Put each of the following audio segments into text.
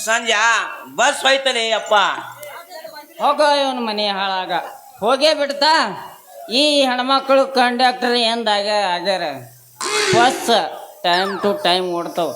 Sanja bus ಹೋಯ್ತಲೆ ಅಪ್ಪ. ಹೋಗೋ ಇವನ್ ಮನೆ ಹಾಳಾಗ ಹೋಗೇ ಬಿಡ್ತಾ. ಈ ಹೆಣ್ಮಕ್ಳು ಕಂಡಕ್ಟರ್ ಎಂದಾಗ ಆಗ್ಯಾರ. ಬಸ್ ಟೈಮ್ ಟು ಟೈಮ್ ಓಡ್ತಾವ.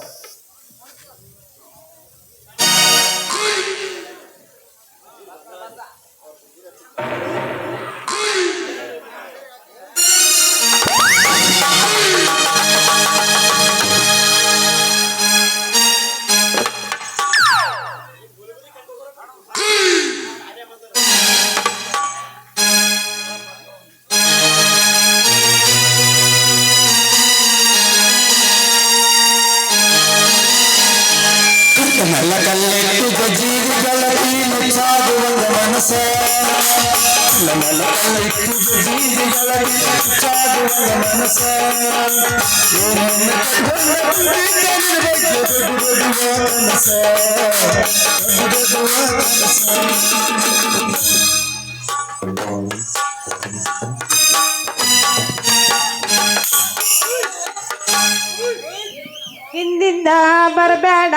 ಹಿಂದಿಂದ ಬರಬೇಡ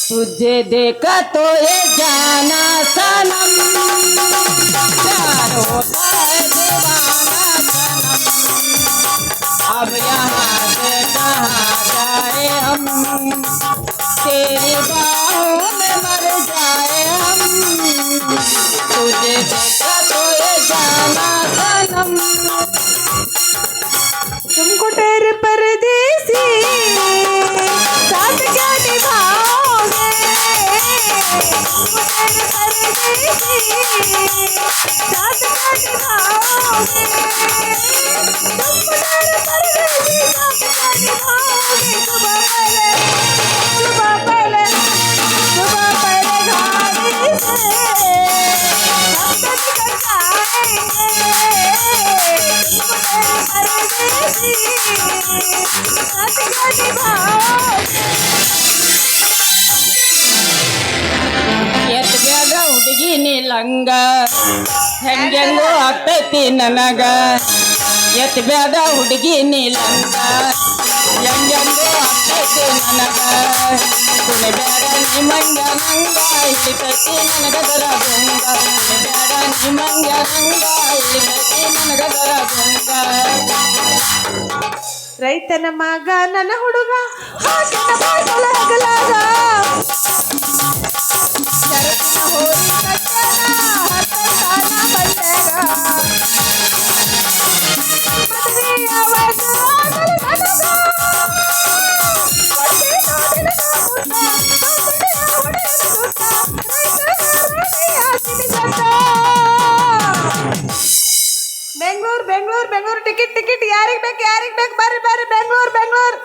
तुझे देखा तो ये जाना सनम, प्यार होता है दीवाना सनम। अब यहाँ से कहाँ जाए हम, तेरी बाहों में मर जाए हम। तुझे देखा तो ये जाना सनम। तुमको तेरे परदेसी साथ क्या निभाओगे, तुमको तेरे परदेसी साथ क्या निभाओगे, तुमको तेरे परदेसी साथ क्या निभाओगे। सुबह पहले गाड़ी से हम तो निकल जाएंगे, तुमको तेरे परदेसी साथ क्या निभाओगे। ಎತ್ ಬ್ಯಾಡ ಹುಡುಗಿ ನೀಲಂಗ ಹೆಂಗೆಂಗೋ ಆಗ್ತೈತಿ ನನಗ. ಎತ್ ಬ್ಯಾಡ ಹುಡುಗಿ ನೀಲಂಗ ಹೆಂಗೆಂಗೋ ಆಗ್ತೈತಿ ನನಗ. ಕುಣಿಬ್ಯಾಡ ನೀ ಮಂಗ ನಂಗ ಇಳಿತೈತಿ ನನಗದರ ಗುಂಗ. ಕುಣಿಬ್ಯಾಡ ನೀ ಮಂಗ ನಂಗ ಇಳಿತೈತಿ ನನಗದರ ಗುಂಗ. ರೈತನ ಮಗ ನನ್ನ ಹುಡುಗ ಹಾಕಿನ ಬಾಟಲ ಹಗಲಾಗ, ಶರತ್ತಿನ ಹೋರಿ ಕಟ್ಟ್ಯಾನ ಹತ್ತೈತಾನ ಬಂದಾಗ. ಮದುವೆಯ ವಯಸ್ಸು ಆಗಲಿ ನನಗ, ಕೊಡ್ತೀನೋ ನಿನಗ ಮುತ್ತ, ಮದುವೆಯ ಒಡೆಯನ ಸುತ್ತ, ರೈತನ ರಾಣಿಯ ಸಿಡಿಸತ್ತ. ಬೆಂಗಳೂರು ಬೆಂಗಳೂರು ಬೆಂಗಳೂರು ಟಿಕೆಟ್ ಟಿಕೆಟ್ ಯಾರಿಗೆ ಬೇಕು ಬರ್ರಿ ಬರ್ರಿ ಬೆಂಗಳೂರು ಬೆಂಗಳೂರು.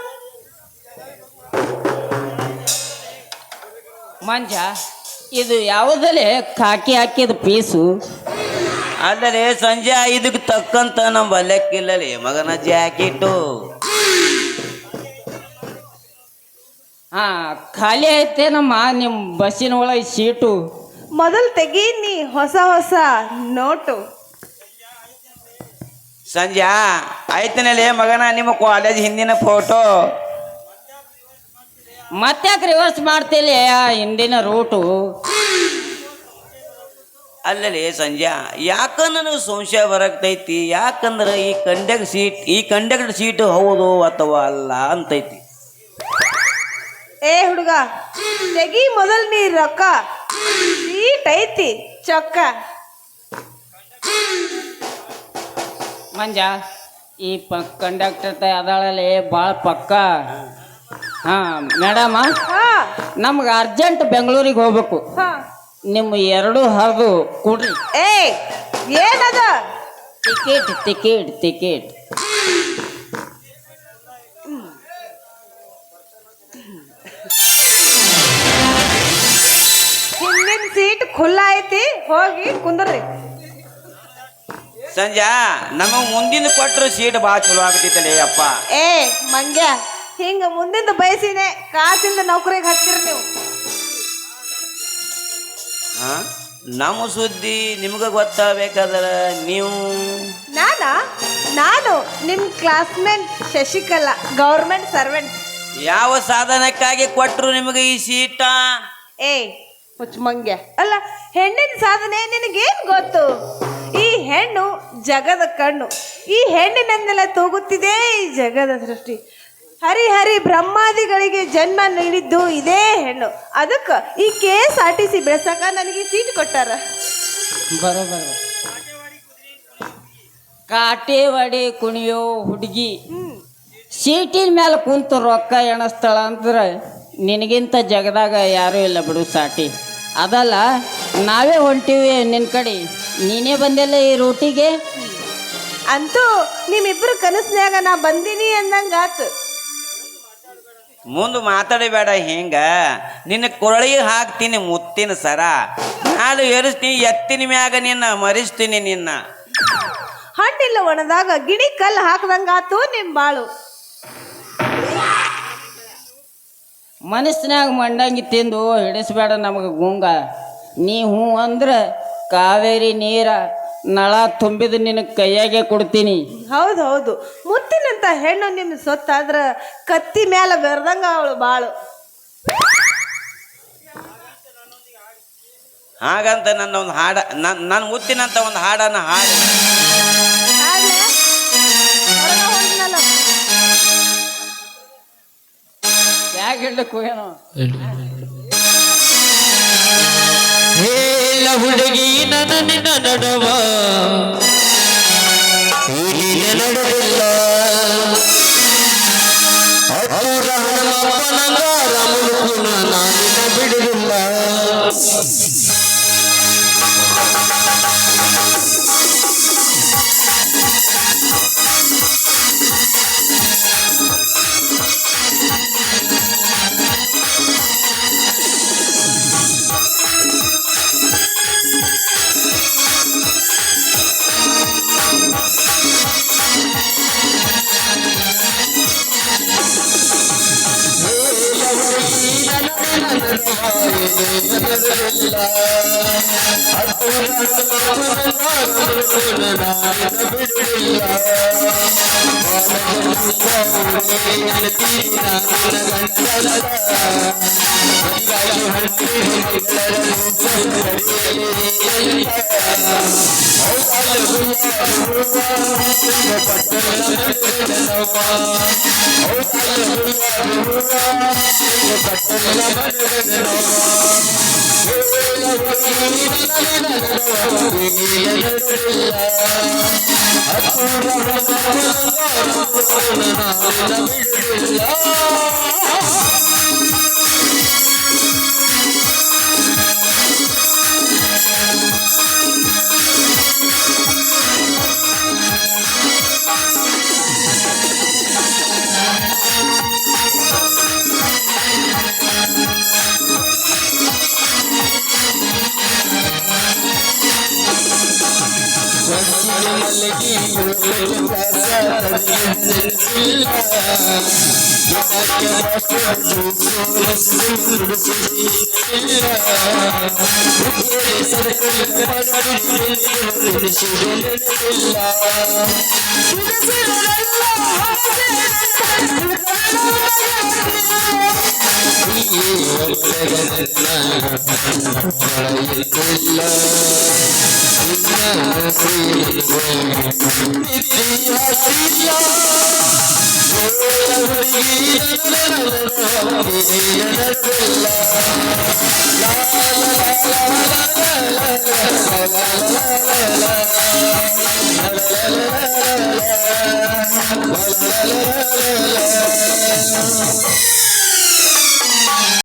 ಮಂಜ ಇದು ಯಾವುದಲ್ಲೇ ಕಾಕಿ ಹಾಕಿದ ಪೀಸು? ಅಲ್ಲದೆ ಸಂಜೆ ಇದಕ್ಕೆ ತಕ್ಕಂತ ನಮ್ಮ ಬಲ್ಯಕ್ಕಿಲ್ಲಲಿ ಮಗನ ಜಾಕೆಟು. ಹಾ ಖಾಲಿ ಐತೇನಮ್ಮ ನಿಮ್ಮ ಬಸ್ಸಿನ ಒಳಗೆ ಸೀಟು? ಮೊದಲು ತೆಗೀನಿ ಹೊಸ ಹೊಸ ನೋಟು. ಸಂಜಾ ಆಯ್ತನಲ್ಲಿ ಮಗನ ನಿಮ್ಮ ಕಾಲೇಜ್ ಹಿಂದಿನ ಫೋಟೋ. ಮತ್ತ್ಯಾಕೆ ರಿವರ್ಸ್ ಮಾಡ್ತಿಲ್ಲ ಹಿಂದಿನ ರೂಟು? ಅಲ್ಲಲ್ಲಿ ಸಂಜಾ ಯಾಕ ನನಗೆ ಸಂಶಯ ಬರಕ್ತೈತಿ. ಯಾಕಂದ್ರೆ ಈ ಕಂಡಕ್ಟರ್ ಸೀಟ್ ಹೌದು ಅಥವಾ ಅಲ್ಲ ಅಂತೈತಿ. ಏ ಹುಡುಗ ತೆಗಿ ಮೊದಲು ನೀ ರೊಕ್ಕ, ಸೀಟ್ ಐತಿ ಚೊಕ್ಕ. ಮಂಜ ಈ ಕಂಡಕ್ಟರ್ ಅದಾಳಲ್ಲಿ ಭಾಳ ಪಕ್ಕ. ಹಾಂ ಮೇಡಮ, ನಮ್ಗೆ ಅರ್ಜೆಂಟ್ ಬೆಂಗಳೂರಿಗೆ ಹೋಗ್ಬೇಕು. ನಿಮ್ಮ ಎರಡು ಹರಿದು ಕೊಡ್ರಿ. ಏ ಏನದ? Ticket ticket ticket. ಖುಲ್ಲಾ ಐತಿ ಹೋಗಿ ಕುಂದ್ರಿ. ಸಂಜಾ ನಮಗ್ ಮುಂದಿನ ಕೊಟ್ರು ಸೀಟ್ ಭಾಳ ಚಲೋ ಆಗ್ತೈತಲೇ ಅಪ್ಪ. ಏ ಮಂಗ್ಯ, ಹಿಂಗ ಮುಂದಿಂದ ಬಯಸಿನೇ ಕಾಸಿಂದ ನೌಕರಿಗೆ ಹಚ್ಚಿರಿ ನೀವು. ಹಾ ನಮ್ಮ ಸುದ್ದಿ ನಿಮ್ಗ ಗೊತ್ತಾಗಬೇಕಾದ್ರ ನೀವು ನಾನು ನಿಮ್ ಕ್ಲಾಸ್ಮೇಟ್ ಶಶಿಕಲಾ, ಗೌರ್ಮೆಂಟ್ ಸರ್ವೆಂಟ್. ಯಾವ ಸಾಧನಕ್ಕಾಗಿ ಕೊಟ್ರು ನಿಮಗೆ ಈ ಸೀಟ? ಏ ಹುಚ್ಚಮಂಗ್ಯ, ಅಲ್ಲ ಹೆಣ್ಣಿನ ಸಾಧನೆ ನಿನಗೇನ್ ಗೊತ್ತು? ಈ ಹೆಣ್ಣು ಜಗದ ಕಣ್ಣು. ಈ ಹೆಣ್ಣಿನನ್ನೆಲ್ಲ ತೂಗುತ್ತಿದೆ ಈ ಜಗದ ಸೃಷ್ಟಿ. ಹರಿ ಬ್ರಹ್ಮಾದಿಗಳಿಗೆ ಜನ್ಮ ನೀಡಿದ್ದು ಇದೇ ಹೆಣ್ಣು. ಅದಕ್ಕೆ ಈ KSRTC ಬೆಳೆಸಕ ನನಗೆ ಸೀಟ್ ಕೊಟ್ಟಾರ. ಬರೋಬರ ಕಾಟೇವಾಡಿ ಕುಣಿಯೋ ಹುಡುಗಿ ಸೀಟಿನ ಮೇಲೆ ಕುಂತು ರೊಕ್ಕ ಎಣಸ್ತಾಳ ಅಂದ್ರೆ ನಿನಗಿಂತ ಜಗದಾಗ ಯಾರೂ ಇಲ್ಲ ಬಿಡು ಸಾಟಿ. ಅದಲ್ಲ ನಾವೇ ಹೊಂಟಿವಿ ನಿನ್ನ ಕಡೆ, ನೀನೇ ಬಂದಿಲ್ಲ ಈ ರೂಟಿಗೆ. ಅಂತೂ ನಿಮ್ಮಿಬ್ರು ಕನಸ್ನ್ಯಾಗ ನಾ ಬಂದೀನಿ ಅಂದಂಗಾತು. ಮುಂದೆ ಮಾತಾಡಬೇಡ ಹಿಂಗ. ನಿನ್ನ ಕೊರಳಿಗೆ ಹಾಕ್ತೀನಿ ಮುತ್ತಿನ ಸರ, ನಾಳೆ ಏರಿಸ್ತೀನಿ ಎತ್ತಿನ ಮ್ಯಾಗ ನಿನ್ನ ಮರಿಸ್ತೀನಿ ನಿನ್ನ. ಹಣ್ಣಿಲ್ಲ ಒಣದಾಗ ಗಿಣಿ ಕಲ್ಲು ಹಾಕದಂಗಾತು ನಿಮ್ ಬಾಳು. ಮನಸ್ಸಿನಾಗ ಮಂಡಂಗಿ ತಿಂದು ಹಿಡಿಸ್ಬೇಡ ನಮಗೆ ಗುಂಗ. ನೀ ಹ್ಞೂ ಅಂದ್ರೆ ಕಾವೇರಿ ನೀರ ನಳ ತುಂಬಿದ ನಿನ್ನ ಕೈಯಾಗೆ ಕೊಡ್ತೀನಿ. ಹೌದು, ಮುತ್ತಿನಂತ ಹೆಣ್ಣು ನಿಮ್ ಸೊತ್ತಾದ್ರ ಕತ್ತಿ ಮ್ಯಾಲ ಬೆರ್ದಂಗ ಅವಳು ಬಾಳು. ಹಾಗಂತ ನನ್ನ ಒಂದು ಹಾಡ, ನನ್ನ ಮುತ್ತಿನಂತ ಒಂದು ಹಾಡನ್ನು ಹಾಡಿ ಯಾಕೆ ಹೇಳಬೇಕು ಏನೋ. ಹೇಳ ಹುಡುಗಿ ನನ್ನ ನಿನ್ನ ನಡವ ನಡೆದಿಲ್ಲ ನಾನಿನ ಬಿಡುವುದಿಲ್ಲ. la la la la la